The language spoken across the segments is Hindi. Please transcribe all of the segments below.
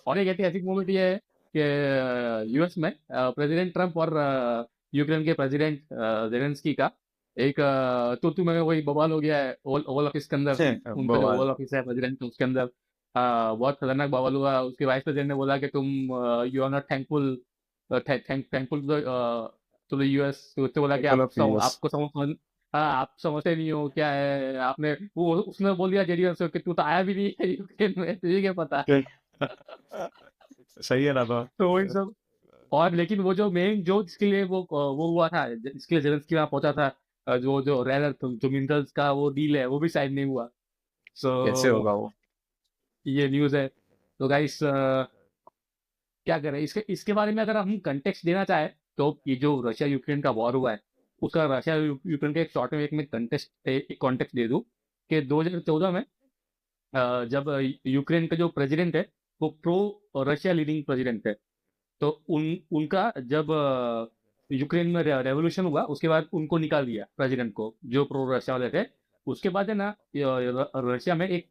और एक ऐतिहासिक मोमेंट ये है कि यूएस में प्रेसिडेंट ट्रम्प और यूक्रेन के प्रेसिडेंट जेलेंस्की का एक तो तुम्हें वही बवाल हो गया है ओवल ऑफिस के अंदर। उनका जो बवाल। ओवल ऑफिस है प्रेसिडेंट उसके अंदर बहुत खतरनाक बवाल हुआ। उसके वाइस प्रेसिडेंट ने बोला कि तुम you are not thankful thankful to the US. तो उसने बोला कि पीपल ऑफ यूएस। आपको हाँ आप समझते नहीं हो क्या है आपने वो उसने बोल दिया जेडीएस से कि तू तो आया भी नहीं है यूक्रेन में तुझे क्या पता। सही है ना तो। तो वही सब। और लेकिन वो जो मेन जो जिसके लिए वो हुआ था जिसके लिए जेलेंस्की वहां पहुंचा था जो जो रेयर जो मिनरल्स का वो डील है वो भी साइन नहीं हुआ। कैसे सो होगा वो? ये न्यूज है। तो गाइस क्या करें इसके इसके बारे में अगर हम कंटेक्स्ट देना चाहे तो ये जो रशिया यूक्रेन का वॉर हुआ है उसका रशिया यूक्रेन का एक शॉर्ट में एक कंटेक्स्ट एक कॉन्टेक्स्ट दे दूं कि 2014 में जब यूक्रेन का जो प्रेसिडेंट है वो प्रो रशिया लीडिंग प्रेसिडेंट है। तो उनका जब यूक्रेन में रेवोल्यूशन हुआ उसके बाद उनको निकाल दिया प्रेसिडेंट को जो प्रो रशिया वाले थे। उसके बाद है ना रशिया में एक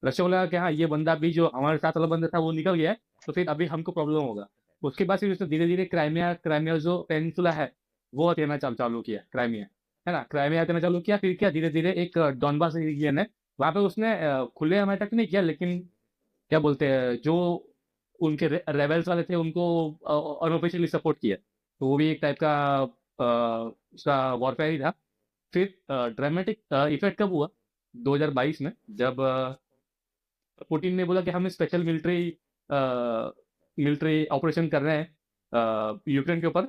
रशिया वाला कि हाँ ये बंदा भी जो हमारे साथ वाला बंदा था वो निकल गया है तो फिर अभी हमको प्रॉब्लम होगा। उसके बाद फिर उसने धीरे धीरे क्राइमिया क्राइमिया जो पेनिनसुला है वो हथियाना चालू किया क्राइमिया है ना क्राइमिया हथियाना चालू किया। फिर क्या धीरे धीरे एक डॉनबास रीजन है वहां पे उसने खुले हम अटैक नहीं किया लेकिन क्या बोलते हैं जो उनके रेबल्स वाले थे उनको अनऑफिशियली सपोर्ट किया। तो वो भी एक टाइप का उसका वॉरफेयर ही था। फिर ड्रामेटिक इफेक्ट कब हुआ 2022 में जब पुतिन ने बोला कि हम स्पेशल मिलिट्री मिलिट्री ऑपरेशन कर रहे हैं यूक्रेन के ऊपर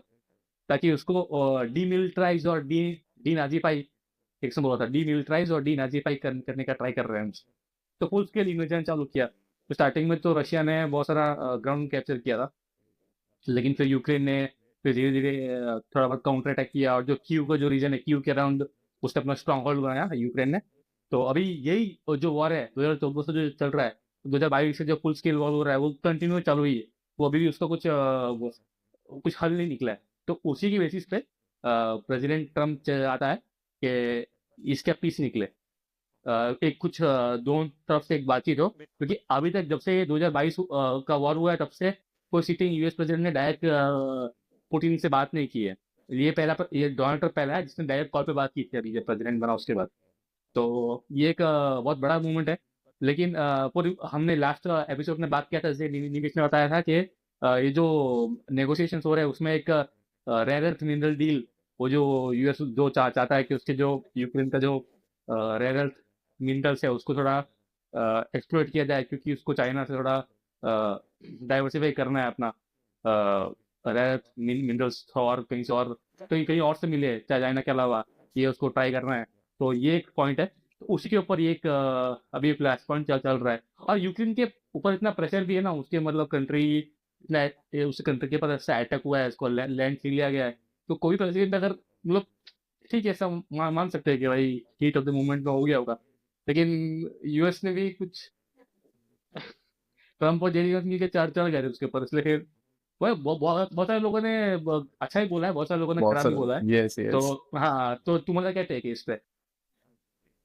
ताकि उसको डीमिलिटराइज और डी डी नाजीफाई एक समय बोला था डीमिलिटराइज और डी नाजीफाई करने का ट्राई कर रहे हैं। तो फुल स्केल इन्वेजन चालू किया। तो स्टार्टिंग में तो रशिया ने बहुत सारा ग्राउंड कैप्चर किया था लेकिन फिर यूक्रेन ने फिर धीरे धीरे थोड़ा बहुत काउंटर अटैक किया और जो कीव का जो रीजन है कीव के अराउंड उसने अपना स्ट्रॉन्ग होल्ड बनाया यूक्रेन ने। तो अभी यही जो वॉर है 2014 से जो चल रहा है 2022 से जो फुल स्केल वॉर हो रहा है वो कंटिन्यू चालू ही है। वो अभी भी उसका कुछ हल नहीं निकला है। तो उसी की बेसिस पे प्रेसिडेंट ट्रम्प आता है कि इसका पीस निकले एक कुछ दोनों तरफ से एक बातचीत हो क्योंकि अभी तक जब से 2022 का वॉर हुआ है तब से कोई सिटिंग यूएस प्रेसिडेंट ने डायरेक्ट पुतिन से बात नहीं की है। ये डोनाल्ड ट्रम्प पहला है जिसने डायरेक्ट कॉल पे बात की थी अभी जब प्रेसिडेंट बना उसके बाद। तो ये एक बहुत बड़ा मूवमेंट है। लेकिन पूरी हमने लास्ट एपिसोड में बात किया था जैसे निमिष ने बताया था कि ये जो नेगोशिएशंस हो रहे हैं उसमें एक रेयर अर्थ मिनरल डील वो जो यूएस जो चाहता है कि उसके जो यूक्रेन का जो रेयर अर्थ मिनरल्स है उसको थोड़ा एक्सप्लोइट किया जाए क्योंकि उसको चाइना से थोड़ा डाइवर्सिफाई करना है अपना रेयर अर्थ मिनरल्स और कहीं से और कहीं कहीं और से मिले चाहे चाइना के अलावा ये उसको ट्राई करना है। तो ये एक पॉइंट है। तो उसी के ऊपर ये एक अभी फ्लैश पॉइंट चल रहा है और यूक्रेन के ऊपर इतना प्रेशर भी है ना उसके मतलब कंट्री इतना उस कंट्री के ऊपर ऐसा अटैक हुआ है इसको लैंड छीन लिया गया है। तो कोई प्रेसिडेंट अगर मतलब ठीक है ऐसा मान सकते हैं कि भाई हीट ऑफ द मोमेंट में हो गया होगा। लेकिन यूएस ने भी कुछ ट्रम्प और जेडी मिल के चार चार गए थे उसके ऊपर इसलिए फिर वह बहुत सारे लोगों ने अच्छा ही बोला है बहुत सारे लोगों ने बहुत खराब भी सारा। बोला है। यस तो यस। हाँ तो तुम्हारा क्या टेक है इस पे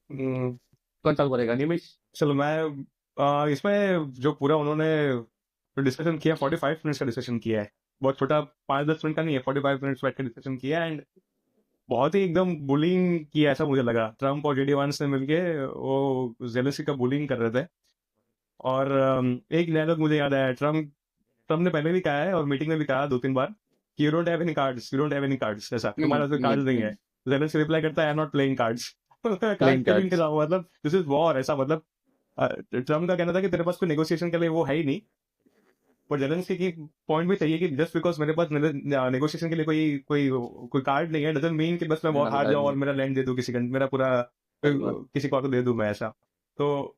कौन सा बोलेगा निमिष। चलो मैं इसमें जो पूरा उन्होंने डिस्कशन किया 45 मिनट्स का डिस्कशन किया है। बहुत छोटा, 5-10 मिनट का नहीं है, 45 मिनट्स बैठ कर डिस्कशन किया। एंड बहुत ही एकदम बुलिंग किया ऐसा मुझे लगा। ट्रम्प और जेडी वांस ने मिलके वो जेलेंस्की का बुलिंग कर रहे थे। और एक डायलॉग मुझे याद आया। ट्रम्प ट्रम्प ने पहले भी कहा है और मीटिंग में भी कहा 2-3 बार कि you don't have any cards, you don't have any cards, ऐसा तुम्हारे पास कार्ड्स नहीं है। जेलेंस्की रिप्लाई करता है I am not playing cards. Cards playing खेल ही नहीं कार्ड्स रहा हूं, मतलब दिस इज वॉर ऐसा। मतलब ट्रम्प का कहना था कि तेरे पास कोई नेगोशिएशन के लिए वो है ही नहीं। पर जेलेंस्की की पॉइंट भी सही है कि जस्ट बिकॉज मेरे पास नेगोशिएशन के लिए कोई कोई कोई कार्ड नहीं है डजंट मीन कि बस मैं वॉर हार जाऊं और मेरा लैंड दे दूं किसी मेरा पूरा सही बात। किसी को और को दे दूं मैं ऐसा। तो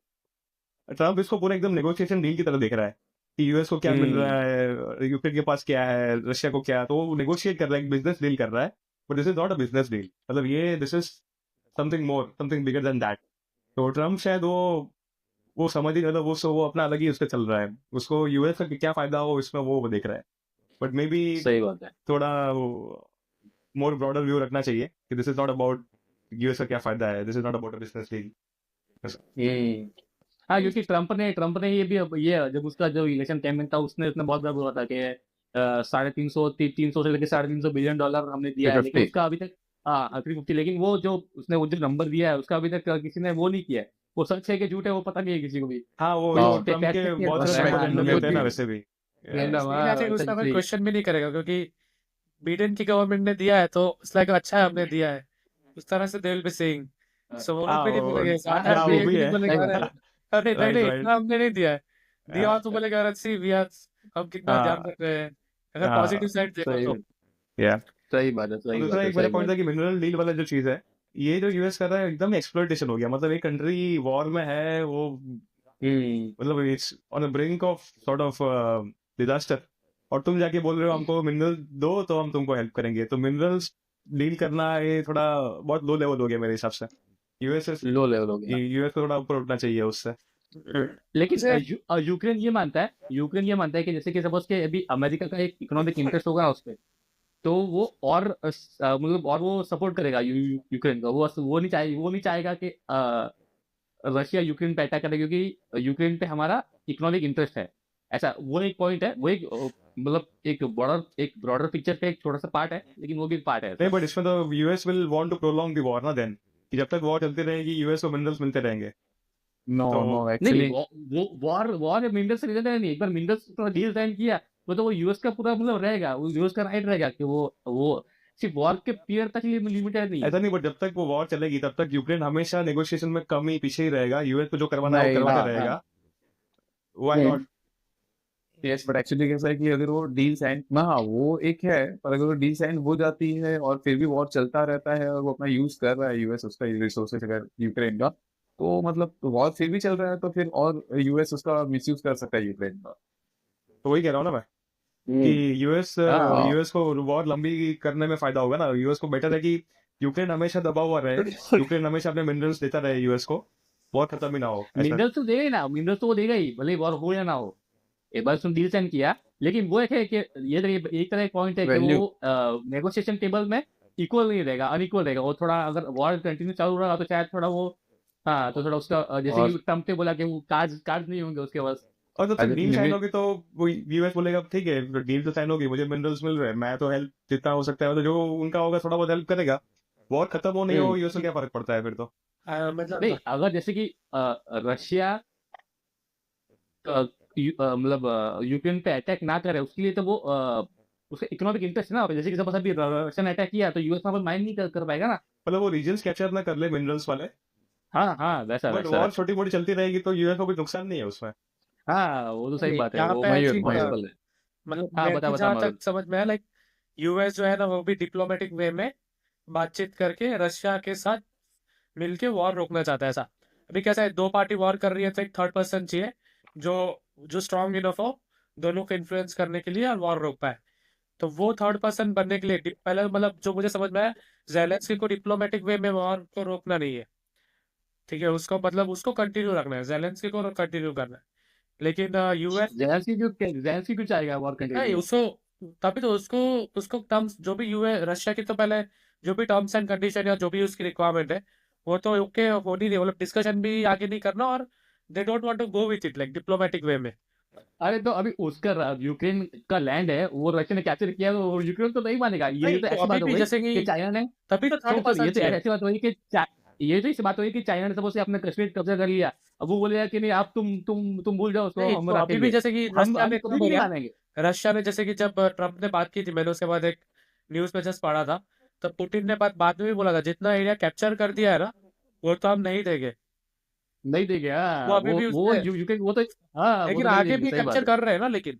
ट्रम्प इसको पूरा एकदम नेगोशिएशन डील की तरह देख रहा है कि यूएस को क्या मिल रहा है, यूक्रेन के पास क्या है, रशिया को क्या। तो वो नेगोशिएट कर रहा है, एक बिजनेस डील कर रहा है। But this is not a business deal, मतलब ये this is something more, something bigger than that. तो ट्रम्प शायद वो समझ ही, मतलब वो अपना अलग ही उस पर चल रहा है। उसको यूएस का क्या फायदा हो इसमें वो देख रहा है। बट मे बी सही बात है। थोड़ा मोर ब्रॉडर व्यू रखना चाहिए कि this is not about US का क्या फायदा है, this is not about a business deal. Hmm हाँ, क्योंकि ट्रम्प ने ये जब उसका जो इलेक्शन कैंपेन था उसने उसने बहुत बार बोला था कि 350 से लेकर $350 बिलियन हमने दिया है, लेकिन 350। उसका अभी तक, हाँ 350, लेकिन वो जो नंबर दिया है उसका अभी तक किसी ने वो नहीं किया है। वो सच है कि झूठ है वो पता नहीं है किसी को भी। हाँ वो हाँ, ट्रम्प फैक्ट के चेक किया बहुत बस सारे fact नंबर checking रैंडम लेते हैं ना होती वैसे भी। रैंडम, इसलिए आई थिंक उसका कोई सही। क्वेश्चन भी नहीं करेगा, क्योंकि बिडेन की गवर्नमेंट ने दिया है तो इट्स लाइक अच्छा है हमने दिया है, उस तरह से दे विल बी सेइंग। सो वो लोग हाँ भी नहीं बोलेंगे हाँ वो भी भी नहीं है। बोलेंगे, अरे अरे नहीं राइट नहीं राइट। इतना हमने नहीं दिया है, दिया हो तो बोलेगा अरे सी वी आर, हम कितना ध्यान हाँ रख रहे हैं, अगर हाँ पॉजिटिव साइड देखो सही तो। या सही बात है, और सही दूसरा बात है, एक मेरा सही पॉइंट बात था कि मिनरल डील वाला जो चीज है, ये जो यूएस कर रहा है एकदम एक्सप्लॉइटेशन हो गया। मतलब एक कंट्री वॉर में है, वो है। मतलब it's on the brink of sort of disaster, और तुम जाके बोल रहे हो हमको मिनरल दो तो हम तुमको हेल्प करेंगे। तो मिनरल्स डील करना ये थोड़ा बहुत लो लेवल हो गया मेरे हिसाब से। यूएस लो लेवल हो गया। यूएस को थोड़ा ऊपर उठना चाहिए उससे। लेकिन जैसे यूक्रेन ये मानता है कि जैसे कि सपोज के अभी अमेरिका का एक इकोनॉमिक इंटरेस्ट होगा उस पे, तो वो और मतलब और वो सपोर्ट करेगा यूक्रेन का। वो नहीं चाहेगा कि रशिया यूक्रेन पे अटैक करे, क्योंकि यूक्रेन पे हमारा इकोनॉमिक इंटरेस्ट है। ऐसा वो एक पॉइंट है, वो एक मतलब एक ब्रॉडर पिक्चर का एक छोटा सा पार्ट है, लेकिन वो भी एक पार्ट है नहीं ऐसा। बट इसमें तो US will want to prolong the war ना, देन कि जब तक वॉर चलती रहेगी यूएस को मिनरल्स मिलते रहेंगे। नो तो नो नहीं एक्चुअली वो वॉर मिनरल्स से रिलेटेड नहीं, एक बार मिनरल्स का डील साइन किया तो वो यूएस का पूरा मतलब रहेगा, वो यूएस का राइट रहेगा कि वो सिर्फ वॉर के पीरियड तक लिमिटेड नहीं है। ऐसा नहीं, बट जब तक वो वॉर चलेगी तब तक यूक्रेन हमेशा नेगोशिएशन में कम ही पीछे ही रहेगा। यूएस को जो करवाना है वो नहीं, करवाते हाँ, रहेगा। Why hmm. Not? Yes but actually कैसा है कि अगर वो डील साइन, हाँ वो एक है, पर अगर वो डील साइन हो जाती है और फिर भी वॉर चलता रहता है और वो अपना यूज कर रहा है यूएस उसका रिसोर्सेज अगर यूक्रेन का, तो मतलब वॉर फिर भी चल रहा है तो फिर और यूएस उसका मिसयूज कर सकता है यूक्रेन का। तो वही कह रहा हूँ ना मैं कि यूएस हाँ, यूएस को वॉर लंबी करने में फायदा होगा ना। यूएस को बेटर है कि यूक्रेन हमेशा दबा हुआ रहे, यूक्रेन हमेशा अपने मिनरल्स देता रहे यूएस को, वॉर खत्म ही ना हो ऐसा। मिनरल्स तो देगा ही ना, मिनरल्स तो वो देगा ही, भले वॉर हो या ना हो। एक बार उसने डील साइन किया, लेकिन वो एक है कि एक तरह पॉइंट है कि Value. वो नेगोशिएशन टेबल में इक्वल नहीं रहेगा, अनइक्वल रहेगा। वो थोड़ा अगर वॉर कंटिन्यू चालू रहा तो शायद थोड़ा वो, हाँ तो थोड़ा उसका जैसे और कि ट्रम्प ने बोला कि वो कार्ड नहीं होंगे उसके पास। और जब तक डील साइन limit- होगी तो वो यूएस बोलेगा ठीक है डील तो साइन होगी, मुझे मिनरल्स मिल रहे हैं, मैं तो हेल्प जितना हो सकता है तो जो उनका होगा थोड़ा बहुत हेल्प करेगा। वॉर खत्म हो नहीं हो यूएस को क्या फर्क पड़ता है फिर तो। मतलब नहीं, अगर जैसे कि रशिया मतलब यूक्रेन पे अटैक ना करे, उसके लिए तो वो उसका इकोनॉमिक इंटरेस्ट है ना। जैसे कि सपोज अभी रशिया ने अटैक किया तो यूएस वहां पर माइन नहीं कर पाएगा ना। मतलब वो रीजन्स कैप्चर ना कर ले मिनरल्स वाले, हाँ वैसा बट वैसा वॉर छोटी मोटी चलती रहेगी तो यूएस को कोई नुकसान नहीं है उसमें। हाँ वो तो सही बात है, यहाँ वो पे आई मयूर थिंक पॉसिबल है। मतलब हाँ मेरे बता को बता जहाँ मयूर। तक समझ में आया, लाइक यूएस जो है ना वो भी डिप्लोमेटिक वे में बातचीत करके रशिया के साथ मिलके वॉर रोकना चाहता है। ऐसा अभी कैसा है, दो पार्टी वॉर कर रही है तो एक थर्ड पर्सन चाहिए जो जो स्ट्रांग इनफ हो दोनों को इन्फ्लुएंस करने के लिए और वॉर रोक पाए। तो वो थर्ड पर्सन बनने के लिए पहले मतलब जो मुझे समझ में आया, जेलेंस्की को डिप्लोमेटिक वे में वॉर को रोकना नहीं है, ठीक है, उसको मतलब उसको कंटिन्यू रखना है, जेलेंस्की को कंटिन्यू करना है। लेकिन यूएस जेलेंस्की क्यों चाहेगा वॉर नहीं, कंटिन्यू? उसको तभी तो उसको उसको टर्म्स जो भी यूए रशिया की तो पहले जो भी टर्म्स एंड कंडीशन या जो भी उसकी रिक्वायरमेंट है वो तो ओके हो नहीं रही, मतलब डिस्कशन भी आगे नहीं करना, और they don't want to go with it like diplomatic way में। अरे तो अभी उसका यूक्रेन का लैंड है, वो रशिया ने कैप्चर किया तो यूक्रेन तो नहीं मानेगा। ये नहीं तो तो ऐसी अभी बात हो भी गई जैसे कि कि चाइना ने, तभी तो थर्ड ये पर्सन तो चाहिए। ऐसी बात हुई कि ये तो इस बात हुई कि चाइना ने सपोज से अपने कश्मीर कब्जा कर लिया। अब वो बोलेगा कि नहीं आप तुम भूल जाओ उसको, नहीं हम तो अभी भी रखेंगे। जैसे कि हम रशिया ने कभी कब भी नहीं गया, मानेंगे। रशिया ने जैसे कि जब ट्रम्प ने बात की थी, मैंने उसके बाद एक न्यूज में जस्ट पढ़ा था, तब पुतिन ने बाद में भी बोला था जितना एरिया कैप्चर कर दिया है ना वो तो हम नहीं देंगे। नहीं देंगे, वो हाँ अभी भी वो उसने, यूक्रेन वो तो, हाँ वो लेकिन तो नहीं आगे देंगे, भी सही बात कैप्चर है। कर रहे हैं ना, लेकिन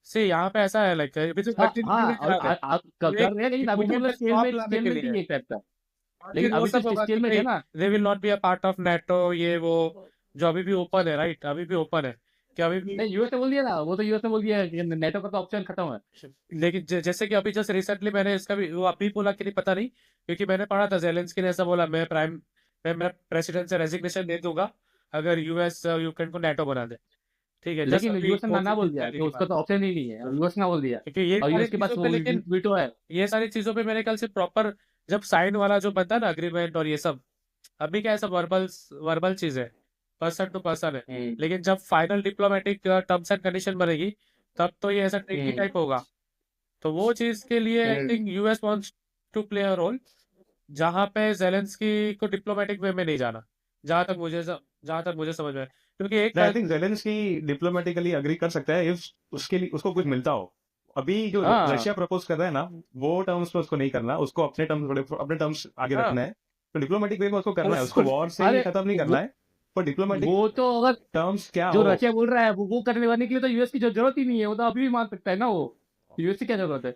से यहाँ पे ऐसा है लाइक अभी तो हाँ कंटिन्यू हाँ नहीं करा रहे, कर ये कर रहे हैं, लेकिन अभी तो मूवमेंट मतलब में स्टॉप लाने के स्टेलमेट लिए ही है। है एक टाइप का। और लेकिन फिर वो अभी तो सब होगा कि स्टेलमेट है नहीं, ना। They will not be a part of NATO, ये वो जो अभी भी ओपन है, राइट, अभी भी ओपन है कि अभी भी। नहीं यूएस ने बोल दिया ना, वो तो यूएस ने बोल दिया कि नेटो का तो ऑप्शन खत्म है। लेकिन जैसे कि अभी जस्ट रिसेंटली मैंने इसका भी वो अभी बोला कि नहीं पता नहीं, क्योंकि मैंने पढ़ा था जेलेंस्की ने ऐसा बोला, मैं प्रेसिडेंट से रेजिग्नेशन दे दूंगा अगर यूएस यूक्रेन को नेटो बना दे, ठीक है, जस्ट लेकिन अभी यूएस ने ना बोल दिया पहले कि की उसका बात। तो ऑप्शन ही नहीं है, यूएस ने बोल दिया। क्योंकि ये और सारी यूएस के पास चीजों वो पे लेकिन वीटो है। ये सारी चीजों पे मेरे ख्याल से प्रॉपर जब साइन वाला जो बनता है ना अग्रीमेंट और ये सब, अभी क्या है सब वर्बल वर्बल चीज है, पर्सन टू पर्सन है, लेकिन जब final diplomatic terms and condition बनेगी तब तो ये ऐसा ट्रिकी टाइप होगा। तो वो चीज के लिए I think US wants to play a role, जहां पे जेलेंस्की को डिप्लोमेटिक वे में नहीं जाना, जहां तक मुझे समझ में आया। क्योंकि एक I think Zelensky diplomatically agree कर सकता है इफ उसके लिए उसको कुछ मिलता हो। अभी जो हाँ। रशिया प्रपोज कर रहा है ना, वो टर्म्स पे उसको नहीं करना, उसको अपने टर्म्स आगे हाँ। रखना है। तो डिप्लोमेटिक वे में उसको करना है, उसको उसको वॉर से अरे खत्म नहीं करना है, पर डिप्लोमेटिक वो तो अगर टर्म्स क्या जो हो। रशिया बोल रहा है वो करने के लिए तो यूएस की जरूरत ही नहीं है, वो तो अभी भी मान सकता है ना, वो यूएस की क्या जरूरत है।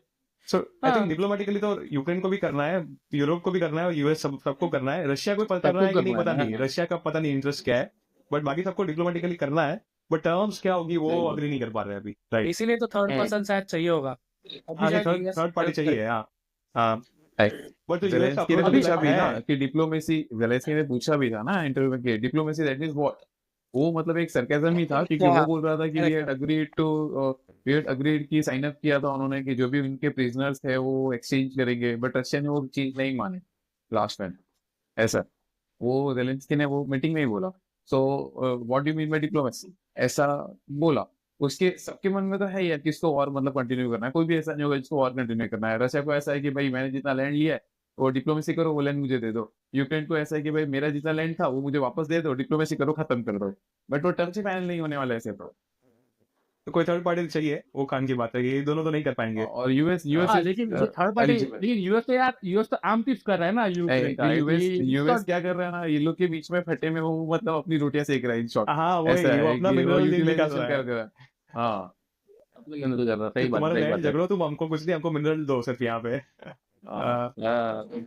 सो आई थिंक हाँ, डिप्लोमेटिकली तो यूक्रेन को भी करना है, यूरोप को भी करना है, यूएस सबको करना है। रशिया को कर रहा है कि नहीं करना पता है। नहीं, रशिया का पता नहीं इंटरेस्ट क्या है, बट बाकी सबको डिप्लोमेटिकली करना है। बट टर्म्स क्या होगी वो सही अग्री नहीं कर पा रहे अभी। राइट, इसीलिए तो थर्ड है। पर्सन शायद चाहिए होगा। अभी शायद US थर्ड पार्टी help चाहिए। करे। हाँ हाँ, बट जो यूएस का जेलेंस्की ने approach पूछा भी है, ना कि डिप्लोमेसी, जेलेंस्की ने पूछा भी था ना इंटरव्यू में कि डिप्लोमेसी दैट मींस व्हाट। वो मतलब एक सरकाजम ही था, क्योंकि वो बोल रहा था कि वी हैड अग्रीड की साइन अप किया था उन्होंने कि जो भी उनके प्रिजनर्स थे वो एक्सचेंज करेंगे, बट रशिया ने वो चीज नहीं मानी लास्ट में। ऐसा वो जेलेंस्की ने वो मीटिंग में ही बोला। So what do you mean by diplomacy, ऐसा बोला। उसके सबके मन में तो है यार किसको और मतलब कंटिन्यू करना है, कोई भी ऐसा नहीं होगा जिसको और कंटिन्यू करना है। रशिया को ऐसा है कि भाई मैंने जितना लैंड लिया है वो डिप्लोमेसी करो, वो लैंड मुझे दे दो। यूक्रेन को ऐसा है कि भाई मेरा जितना लैंड था वो मुझे वापस दे दो, डिप्लोमेसी करो, खत्म कर दो। बट वो टर्म से फाइनल नहीं होने वाला ऐसे तो कोई थर्ड पार्टी चाहिए, वो खान की बात है, ये दोनों तो नहीं कर पाएंगे। और यूएस हाँ, लेकिन जो थर्ड पार्टी, eligible। लेकिन यूएस तो आर्म पीस कर रहा है ना यूक्रेन का। यूएस क्या कर रहा है ना, ये लोग के बीच में फटे में वो मतलब अपनी रोटियां सेक रहा है इन शॉर्ट। हाँ ऐसा वही, वो है अपना कि वो मिनरल डील निकाल यूटिलाइजेशन रहा है। कर रहा है। हाँ सही बात तुम्हारा सही लैंड बात है। झगड़ो, तुम हमको कुछ नहीं, हमको मिनरल दो सिर्फ यहाँ पे। हाँ।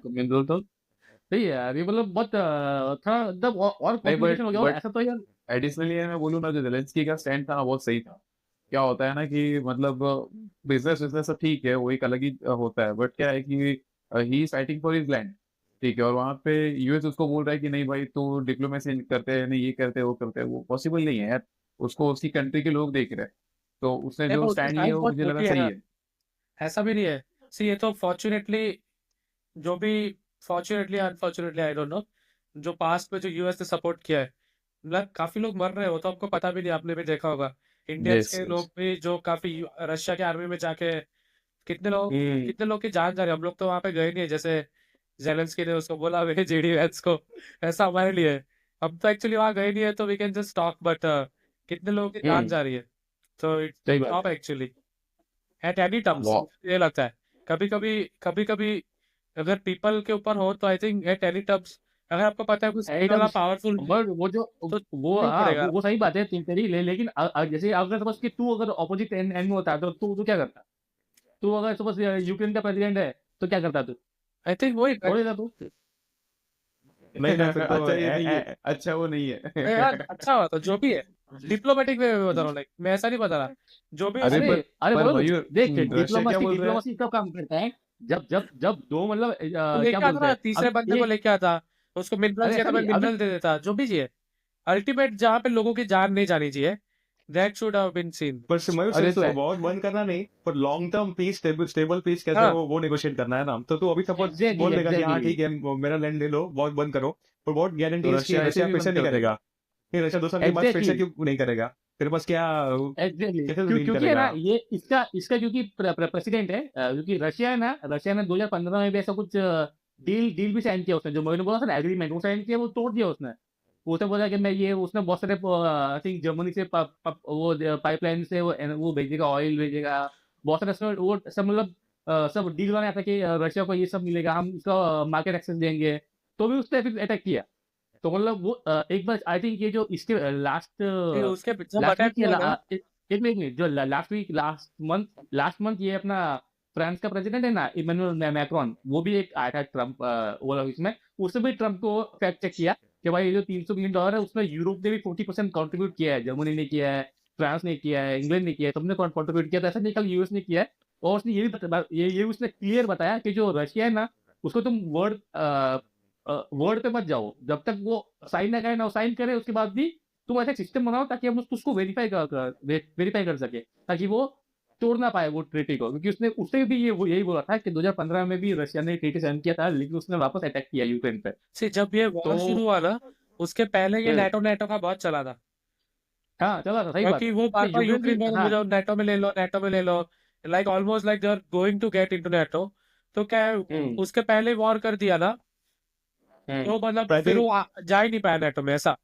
मिनरल तो सही है यार, ये मतलब बहुत थोड़ा मतलब और नहीं कॉम्प्लिकेशन हो गया, और बट ऐसा तो यार। एडिशनली मैं बोलूँ ना, जो जेलेंस्की का स्टैंड था ना बहुत सही था। क्या होता है ना कि मतलब बिजनेस सब ठीक है, वो एक अलग ही होता है, बट क्या है कि he is fighting for his land. ठीक है, और वहां पे यूएस उसको बोल रहा है कि नहीं भाई तू डिप्लोमेसी करते हैं, नहीं ये करते वो करते हैं, वो पॉसिबल नहीं है यार। उसको उसकी कंट्री के लोग देख रहे हैं, तो उसने नहीं, जो पर उसकी स्टैंड लिया साइज वो बहुत मुझे लगा छोटी है सही ना, है। ऐसा भी नहीं है। सी ये तो जो भी fortunately unfortunately I don't know, जो पास्ट में जो यूएस ने सपोर्ट किया है, मतलब काफी लोग मर रहे हो तो आपको पता भी नहीं, आपने भी देखा होगा। इंडियंस यस के यस। लोग भी जो काफी रशिया के आर्मी में जाके कितने लोग की जान जा रही है। हम लोग तो वहां पे गए नहीं है, जैसे जेलेंस्की ने उसको बोला वे जेडी वैंस को, ऐसा हमारे लिए है। हम तो एक्चुअली वहां गए नहीं है तो we can just talk, but कितने लोगों की जान जा रही है। तो इट्स सही बात top actually at any terms. वो ये लगता है कभी कभी अगर पीपल के ऊपर हो तो I think at any terms, अगर आपको पता है कुछ एकदम। वाला पावरफुल बट वो जो तो वो नहीं हाँ पड़ेगा। वो सही बात है तेरी लेकिन जैसे अगर सपोज कि तू अगर ऑपोजिट एंड में होता तो तू क्या करता। तू अगर सपोज यूक्रेन का प्रेसिडेंट है तो क्या करता तू, आई थिंक वही छोड़ देता तू। नहीं ना, फिर तो अच्छा ये नहीं है, अच्छा वो नहीं है। यार अच्छा हुआ तो जो भी है डिप्लोमेटिक वे में बता रहा हूँ, लाइक मैं ऐसा नहीं बता रहा जो भी अरे अरे पर अरे पर बोलो मयूर देख रशिया क्या बोल रहा है। डिप्लोमेसी कब काम करता है, जब दो मतलब तो क्या लेके आता बोलते ना, हैं तीसरे अब बंदे को एक। लेके आता, उसको मिनरल अरे चाहिए ऐसा तो मैं नहीं अगर मिनरल दे देता, जो भी चाहिए। अल्टीमेट जहाँ पे लोगों की जान नहीं जानी चाहिए, that should have been seen. पर मयूर अरे सिर्फ तो वॉर बंद करना नहीं, पर long term peace, stable peace कैसे हाँ वो नेगोशिएट करना है ना। तो तू अभी सपोज एग्जैक्टली बोल देगा कि हाँ एग्जैक्टली ठीक है, मेरा लैंड ले लो, वॉर बंद करो, पर वॉट तो गारंटीज कि रशिया ऐसे रशिया भी फिर से बंद नहीं कर देगा। करेगा? कि रशिया 2 साल के बाद फिर से एग्जैक्टली क्यों नहीं करेगा? तेरे पास क्या, एग्जैक्टली कैसे डील क्योंकि है करेगा? ना ये इसका इसका क्योंकि प्रेसिडेंट है क्योंकि रशिया ने 2015 में भी ऐसा कुछ डील भी साइन किया उसने, जो मैंने बोला था ना एग्रीमेंट वो साइन किया, वो तोड़ दिया उसने बोला कि मैं ये, उसने बहुत सारे आई थिंक जर्मनी से वो पाइपलाइन से वो भेजेगा, ऑयल भेजेगा, बहुत सारे उसने वो सब मतलब सब डील बनाया था कि रशिया को ये सब मिलेगा, हम इसका मार्केट एक्सेस देंगे, तो भी उसने फिर अटैक किया। तो मतलब वो एक बार आई थिंक ये जो इसके लास्ट फिर उसके जब लास्ट अटैक वीक हुआ ना, एक मिनट जो लास्ट मंथ ये अपना फ्रांस का प्रेसिडेंट है ना इमेनुअल मैक्रोन, वो भी एक आया था ट्रम्प वो इसमें, उसने भी ट्रम्प को फैक्ट चेक किया कि भाई ये जो $300 बिलियन है उसमें यूरोप ने भी 40% कॉन्ट्रीब्यूट किया है, जर्मनी ने किया है, फ्रांस ने किया है, इंग्लैंड ने किया है, सबने कॉन्ट्रीब्यूट किया था, ऐसा नहीं कल यूएस ने किया है। और उसने ये भी ये उसने क्लियर बताया कि जो रशिया है ना उसको तुम वर्ड पे मत जाओ, जब तक वो साइन ना करे ना साइन करे उसके बाद भी तुम ऐसा सिस्टम बनाओ ताकि हम उसको वेरीफाई कर सके, ताकि वो तोड़ ना पाए वो ट्रीटी को, क्योंकि उसने भी यही बोला था कि 2015 में भी रशिया ने ट्रीटी साइन किया था लेकिन उसने वापस अटैक किया यूक्रेन पे। जब ये वॉर तो शुरू हुआ ना, उसके पहले ये हम्म। नेटो का बहुत चला था, हाँ चला था, सही बात क्योंकि है। वो बार नहीं बार यूक्रेन यूक्रेन भी, बोल हाँ। मुझे नेटो में ले लो, नेटो में ले लो, like almost like they are going to get into NATO. तो क्या है, हम्म। उसके पहले वॉर कर दिया ना, हम्म। तो मतलब आई फिर थिंक वो जा ही नहीं पाया नेटो में ऐसा।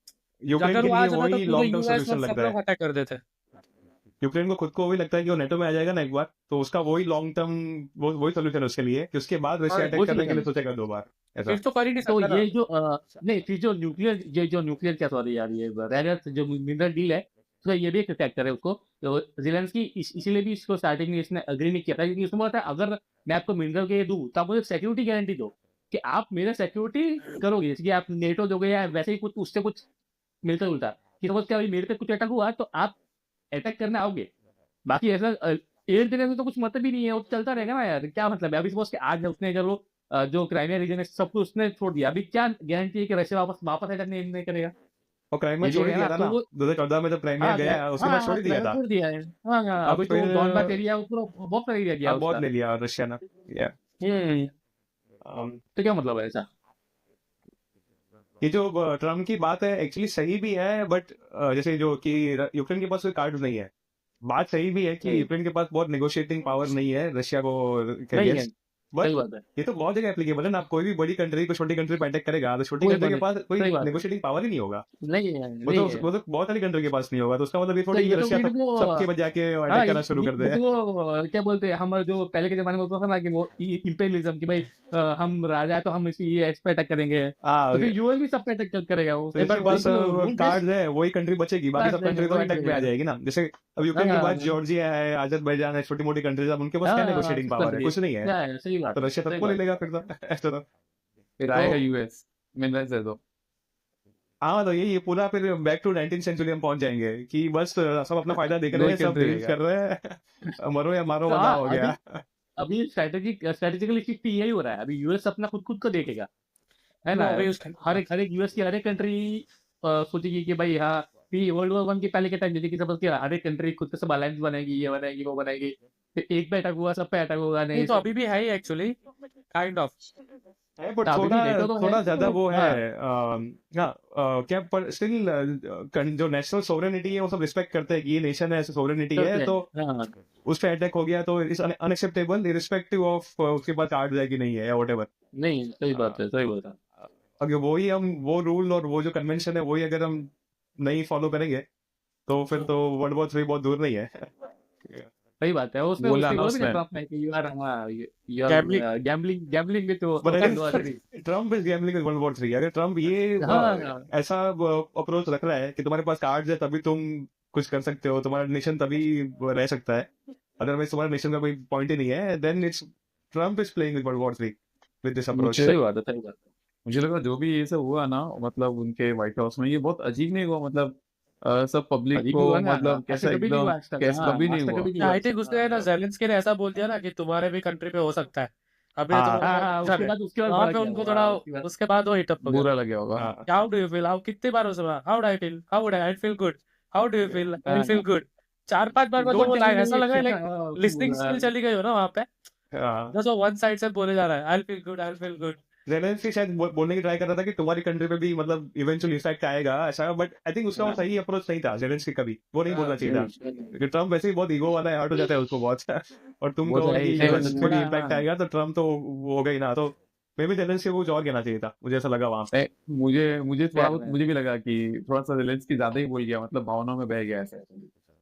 यूक्रेन अगर के वो आ लिए जाता तो वही पूरे लॉन्ग टर्म यूएस सोल्यूशन और सब लगता है। लोग अटैक कर देते। यूक्रेन को खुद को वही लगता है कि वो नेटो में आ जाएगा ना एक बार, तो उसका वही लॉन्ग टर्म, वो वही सोल्यूशन है उसके लिए कि उसके बाद हाँ, रशिया अटैक वो करने के लिए सोल्यूशन। सोचेगा 2 बार ऐसा। फिर तो कर ही नहीं तो सकता ना। ये जो नहीं, फिर जो न्यूक्लियर, ये जो न्यूक्लियर क्या, सॉरी यार, ये रेयर अर्थ जो मिनरल डील है, तो ये भी एक फैक्टर है उसको। तो जिलेंस्की इसीलिए भी इसको स्टार्टिंग में इसने अग्री नहीं किया था, क्योंकि उसमें बोला था अगर मैं आपको मिनरल के दूं तो आप मुझे सिक्योरिटी गारंटी दो कि आप मेरा सिक्योरिटी करोगे, जैसे कि आप नेटो दोगे या वैसे ही कुछ उससे कुछ मिलता जुलता, कि सपोज क्या, मेरे पे कुछ अटैक हुआ तो आप अटैक करने आओगे। बाकी ऐसा एयर देने में तो कुछ मतलब ही नहीं है, वो तो चलता रहेगा ना यार, क्या मतलब है। अभी सपोज कि आज उसने चलो जो क्राइमिया रीजन है सब कुछ उसने छोड़ दिया, अभी क्या गारंटी है कि रशिया वापस वापस अटैक नहीं करेगा। और क्राइमिया ये भी छोड़ ही है दिया ना, था तो ना वो 2014 में, जब क्राइमिया हाँ गया उसके बाद छोड़ हाँ ही दिया क्राइमिया था। छोड़ दिया है। हाँ हाँ, अब अभी तो फिर डॉनबास एरिया पूरा बहुत सारा एरिया गया अब बहुत उसका। ले लिया रशिया ने। या हम्म। अम, तो क्या मतलब है ऐसा। ये जो ट्रम्प की बात है एक्चुअली सही भी है, बट जैसे जो कि यूक्रेन के पास कोई कार्ड नहीं है, बात सही भी है कि हम्म। यूक्रेन के पास बहुत नेगोशिएटिंग पावर नहीं है रशिया को के नहीं है, अगेंस्ट। बट सही बात है। ये तो बहुत जगह एप्लीकेबल है ना, आप कोई भी बड़ी कंट्री को छोटी कंट्री पर अटैक करेगा तो छोटी कोई कंट्री बात के नहीं, पास कोई सही बात है। नेगोशिएटिंग पावर ही नहीं होगा। नहीं है, वो तो नहीं है। वो तो बहुत सारी कंट्री के पास नहीं होगा, तो उसका मतलब ये तो थोड़ी कि ये तो रशिया सब इनको सबके बजा के हाँ, अटैक करना शुरू कर ये दे। तो वो क्या बोलते हैं, हमारे जो पहले के जमाने में होता था ना कि वो इंपेरियलिज्म, कि भाई हम राजा है तो हम इसी ये इस पे अटैक करेंगे, हाँ, तो फिर यूएस भी सब पे अटैक करेगा वो, तो एक जिसके बार पास रूल बेस्ड कार्ड है वही कंट्री बचेगी, बाकी सब कंट्री तो वही अटैक में आ करेगा। जाएगी ना। जैसे अब यूक्रेन के पास हाँ जॉर्जिया है, अजरबैजान है, छोटी मोटी कंट्रीज, अब उनके पास क्या हाँ, नेगोशिएटिंग सब कर पावर है? दिए, कुछ नहीं है। क्या है, सही बात तो है, रशिया सही सबको ले बात है। लेगा फिर तो ऐसा तो। फिर तो आएगा यूएस, मिनरल्स दे दो। हाँ, तो ये पूरा फिर बैक टू 19th सेंचुरी हम पहुंच जाएंगे कि बस सब अपना फायदा देख रहे दो हैं, ही सब कंट्री डील्स रहेगा। कर रहे हैं मरो या मारो तो वाला हाँ, हो अभी गया। अभी स्ट्रेटेजिकली शिफ्ट यही हो रहा है, अभी यूएस अपना खुद खुद को देखेगा, है ना। अभी उसका हर एक यूएस की हर एक कंट्री सोचेगी कि भाई हाँ, भी वर्ल्ड वॉर वन के पहले के टाइम जैसे कि सपोज कि हर एक कंट्री खुद से सब अलायंस बनाएगी, ये बनाएगी वो बनाएगी, फिर एक पे अटैक हुआ सब पे अटैक होगा, नहीं, नहीं तो सब। अभी भी है ही एक्चुअली, काइंड ऑफ। है बट अभी थोड़ा भी नेटो तो है थोड़ा ज्यादा तो वो है। हाँ हाँ, क्या, पर स्टिल जो नेशनल सोवरेनिटी है वो सब रिस्पेक्ट करते हैं कि ये नेशन है, ऐसे सोवरेनिटी है, करते तो हैं हाँ। उस पर अटैक हो गया तो इट्स अनएक्सेप्टेबल इरिस्पेक्टिव ऑफ उसके पास कार्ड है कि नहीं है या वट नहीं, सही बात है, सही बात है। अगर वही हम वो रूल और वो जो कन्वेंशन है वही अगर हम नहीं फॉलो करेंगे तो फिर तो वर्ल्ड वॉर 3 बहुत दूर नहीं है। सही बात है, उसने बोला उसने ना बोला भी ना उसने। ट्रम्प ने कि you are gambling. Gambling gambling with but world war अगर 3। Trump is gambling with world war 3, अगर ट्रम्प ये हाँ ऐसा अप्रोच रख रहा है कि तुम्हारे पास कार्ड्स है तभी तुम कुछ कर सकते हो, तुम्हारा नेशन तभी रह सकता है, अदरवाइज तुम्हारे नेशन का कोई पॉइंट ही नहीं है, then it's Trump is playing with world war 3 with this approach. मुझे सही बात है, सही बात है। मुझे लगा जो भी ये सब हुआ ना, मतलब उनके व्हाइट हाउस में, ये बहुत अजीब नहीं हुआ, मतलब सब पब्लिक अभी भी को, हुआ ना, मतलब ऐसे कैसा कभी नहीं एकदम, हुआ आज तक, कैसे हाँ कभी नहीं आज तक हुआ। कभी नहीं हुआ। आई थिंक उसने ना हाँ जेलेंस्की ने ऐसा बोल दिया ना कि तुम्हारे भी कंट्री पे हो सकता है, अभी तो हाँ हाँ वो हाँ, चल है, उसके बाद वहां बड़ा पे किया उनको हुआ, थोड़ा, उसके बाद उसके बाद वो हिटअप हो गया। बुरा लगे होगा। हाँ how do you feel, how कितने बार उसे बोला, how do I feel, how would I feel good, how do you feel, I will feel good, 4-5 बार मतलब डोंट वो टेल लाइन मी ऐसा लगा लाइक उसने लिसनिंग बोला। स्किल चली गई हो ना वहां पे, हाँ, बस वो वन साइड से बोले जा रहा है, I will feel good, I will feel good. Zelensky शायद बोलने की ट्राई कर रहा था कि तुम्हारी कंट्री पे भी मतलब इवेंचुअली इफेक्ट आएगा ऐसा, बट आई थिंक उसका वो सही अप्रोच नहीं था जेलेंस्की का भी, वो नहीं बोलना चाहिए था, क्योंकि ट्रम्प वैसे ही बहुत ईगो वाला है, हर्ट हो जाता है उसको बहुत और तुम वो तो कहो है कि ही, सही बात यूएस है पे भी थोड़ा, इम्पैक्ट हाँ। आएगा तो ट्रम्प तो वो हो गई ना, तो मे भी जेलेंस्की को कुछ और कहना चाहिए था, मुझे ऐसा लगा वहां पे। मुझे मुझे थोड़ा क्या बहुत, है? मुझे भी लगा कि थोड़ा सा जेलेंस्की ज्यादा ही बोल गया, मतलब भावनाओं में बह गया ऐसे।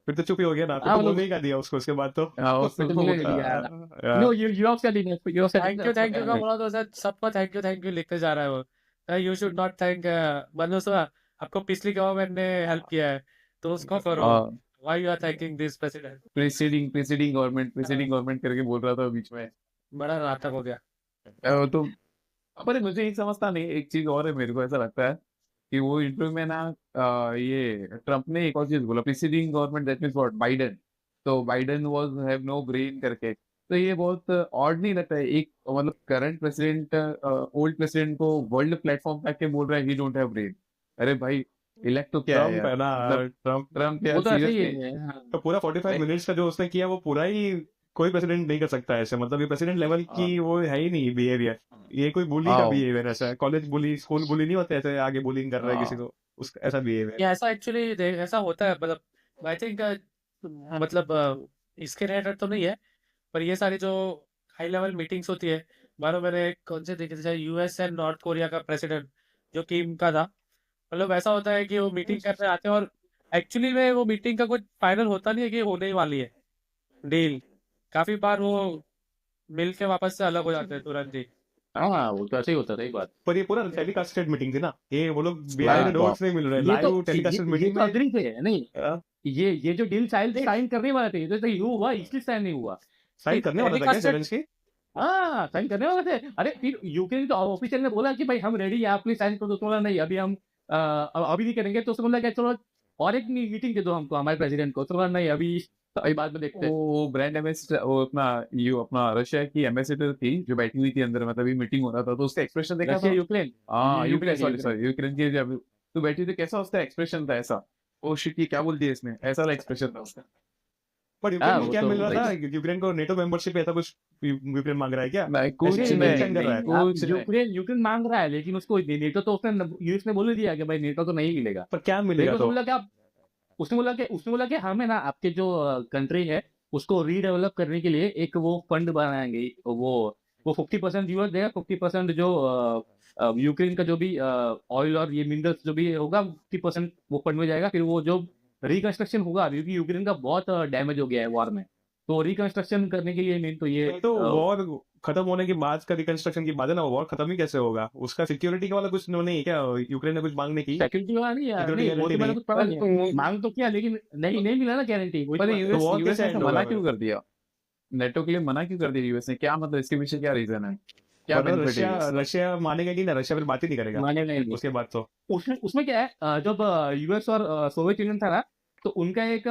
फिर तो चुप ही हो गया ना, फिर हाँ तो बोलने मतलब ही का दिया उसको उसके बाद तो। हाँ, फिर तो मिलेगा नहीं यार। Yeah, no you have said it, you have said thank you का बोला तो सर सबको थैंक यू लिखते जा रहा है वो, यू शुड नॉट थैंक, मतलब सर आपको पिछली गवर्नमेंट ने हेल्प किया है तो उसको करो, why you are thanking this president. Presiding government करके बोल रहा था बीच में। बड़ा नाटक हो गया। तो पर मुझे एक समझता नहीं, एक चीज और है, मेरे को ऐसा लगता है कि वो इंटरव्यू में ना, ये ट्रम्प ने एक और चीज बोला, preceding government, that means what, Biden, तो Biden was have no brain करके, तो ये बहुत ऑड नहीं लगता है, एक मतलब करंट प्रेसिडेंट ओल्ड प्रेसिडेंट को वर्ल्ड प्लेटफॉर्म पे आके बोल रहा है ही डोंट हैव ब्रेन। अरे भाई, इलेक्ट तो क्या है ट्रम्प यार, है ना, मतलब ट्रम्प ट्रम्प वो यार तो ऐसे ही सीरियसली। है हाँ। तो पूरा 45 मिनट्स का जो उसने किया वो पूरा ही कोई प्रेसिडेंट नहीं कर सकता ऐसे, मतलब ये प्रेसिडेंट लेवल की वो है ही नहीं बिहेवियर, ये कोई बुली का हाँ बिहेवियर ऐसा है, कॉलेज बुली स्कूल बुली नहीं होते ऐसे, आगे बुलिंग कर रहा है किसी हाँ को, उस ऐसा बिहेवियर। ये ऐसा एक्चुअली ऐसा होता है, मतलब आई थिंक मतलब इसके रिलेटेड तो नहीं है, पर ये सारी जो हाई लेवल मीटिंग्स होती है, मानो मैंने कौन से देखे थे, यूएस एंड नॉर्थ कोरिया का प्रेसिडेंट जो किम का था, मतलब ऐसा होता है कि वो मीटिंग करने आते हैं और एक्चुअली में वो मीटिंग का कुछ फाइनल होता नहीं है कि होने ही वाली है डील, काफी बार वो मिल के वापस से अलग हो जाते हैं तुरंत ही। हाँ वो तो ऐसे ही होता था, सही बात। पर ये पूरा टेलीकास्टेड मीटिंग थी ना, ये वो लोग हाँ बिहाइंड द तो डोर्स नहीं मिल रहे, ये तो लाइव टेलीकास्टेड ये मीटिंग तो में। अग्री थे नहीं, हाँ, ये जो डील साइन करने वाले थे, ये तो ये हुआ इसलिए साइन नहीं हुआ। साइन फिर करने वाला था क्या टेलीकास्टेड जेलेंस्की? हाँ साइन करने वाले थे। अरे फिर यूक्रेन तो ऑफिशियल ने बोला कि भाई हम रेडी है, आप प्लीज साइन कर दो। तो बोला नहीं अभी हम अभी नहीं करेंगे। तो उसने बोला कि चलो और एक मीटिंग दे दो हमको, हमारे प्रेसिडेंट को। तो बोला नहीं अभी बाद में देखते हैं। वो ब्रांड एम्बेसडर, वो अपना अपना रशिया की एम्बेसडर थी जो बैठी हुई थी अंदर, मतलब ये मीटिंग हो रहा था, तो उसका एक्सप्रेशन देखा रशिया था। यूक्रेन हाँ Ukraine, sorry Ukraine sorry Ukraine की जब तो बैठी थी, कैसा उसका एक्सप्रेशन था? ऐसा ओ शिट ये क्या बोल दिया इसने, ऐसा वाला एक्सप्रेशन था उसका। पर यूक्रेन हाँ को वो क्या तो मिल रहा था? भाई यूक्रेन को नेटो मेंबरशिप ऐसा कुछ यूक्रेन मांग रहा है क्या? नहीं कुछ ऐसे नहीं डिफेंड नहीं कर रहा नहीं है? कुछ नहीं। यूक्रेन मांग रहा है, लेकिन उसको नेटो तो उसने यूएस ने बोल दिया कि भाई नेटो तो नहीं मिलेगा। पर क्या लेकिन मिलेगा उसने तो? बोला कि आप उसने बोला कि हमें ना आपके जो कंट्री है उसको रीडेवलप करने के लिए एक वो फंड बनाएंगे। वो 50% यूएस देगा, 50% जो यूक्रेन का जो भी ऑयल और ये मिनरल्स जो भी होगा 50% वो फंड में जाएगा। फिर वो जो रिकंस्ट्रक्शन होगा, क्योंकि यूक्रेन का बहुत डैमेज हो गया है वॉर में, तो रिकंस्ट्रक्शन करने के लिए मेन तो ये तो वॉर खत्म होने के बाद का रिकंस्ट्रक्शन की बात है ना, वॉर खत्म ही कैसे होगा? उसका सिक्योरिटी वाला कुछ नहीं है क्या? यूक्रेन ने कुछ मांगने की सिक्योरिटी वाला नहीं है। सिक्योरिटी नहीं वो गारंटी तो मैंने नहीं? कुछ पढ़ा नहीं है, मांग तो किया लेकिन नहीं मिला ना गारंटी। वही तो पर बात है। तो यूएस वॉर यूएस कैसे ने एंड तो होगा मना फिर? क्यों कर दिया? नेटो के लिए मना क्यों कर दिया यूएस ने? क्या मतलब इसके पीछे क्या रीजन है? क्या पर बेनिफिट है रशिया यूएस? रशिया मानेगा कि ना, रशिया फिर बात ही नहीं करेगा माने नहीं। उसके बाद तो। उसमें क्या है, जब यूएस और सोवियत यूनियन था ना, तो उनका एक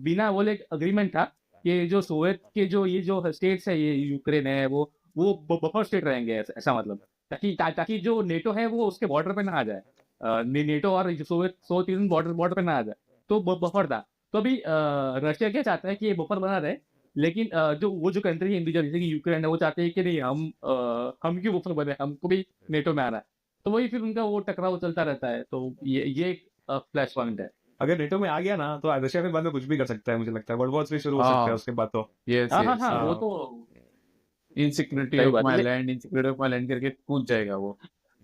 बिना बोले एक अग्रीमेंट था कि जो सोवियत के जो ये जो स्टेट्स है, ये यूक्रेन है, वो बफर स्टेट रहेंगे। ऐसा मतलब ताकि जो नेटो है वो उसके बॉर्डर पे ना आ जाए। नेटो और जो सोवियत यूनियन बॉर्डर पे ना आ जाए, तो बफर था। तो अभी रशिया क्या चाहता है कि ये बफर बना रहे, लेकिन जो कंट्री है इंडिविजुअल, जैसे कि यूक्रेन है, वो चाहते हैं कि नहीं हम क्यों बफर बने, हमको भी नेटो में आना है। तो वही फिर उनका वो टकराव चलता रहता है। तो ये एक फ्लैश पॉइंट है। अगर नेटो में आ गया ना तो रशिया फिर बाद में कुछ भी कर सकता है, मुझे लगता है वर्ल्ड वॉर 3 शुरू हो सकता है हाँ उसके बाद तो। यस हाँ यस वो हाँ। तो इनसिक्योरिटी सही ऑफ बात माय है। Land, insecurity of my land करके कूद जाएगा वो।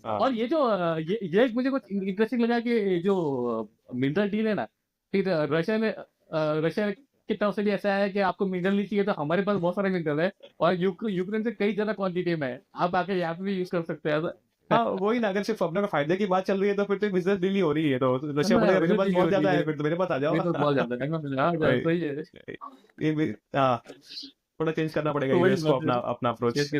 हाँ। और ये जो ये एक मुझे कुछ इंटरेस्टिंग लगा कि जो मिनरल डील है ना, फिर रशिया की तरफ से भी ऐसा है कि आपको मिनरल नहीं चाहिए, तो हमारे पास बहुत सारे मिनरल है और यूक्रेन से कई ज्यादा क्वांटिटी में है, आप आके यहाँ पे भी यूज कर सकते हैं। हाँ वही ना, अगर सिर्फ अपने फायदे की बात चल रही है तो फिर तो बिजनेस डील ही हो रही है। तो रशिया बोलेगा मेरे पास बहुत ज्यादा है, फिर तो मेरे पास आ जाओ। बहुत ज्यादा वही सही है। हाँ, थोड़ा चेंज करना पड़ेगा तो वही यूएस को बात है। अपना अपना अप्रोच।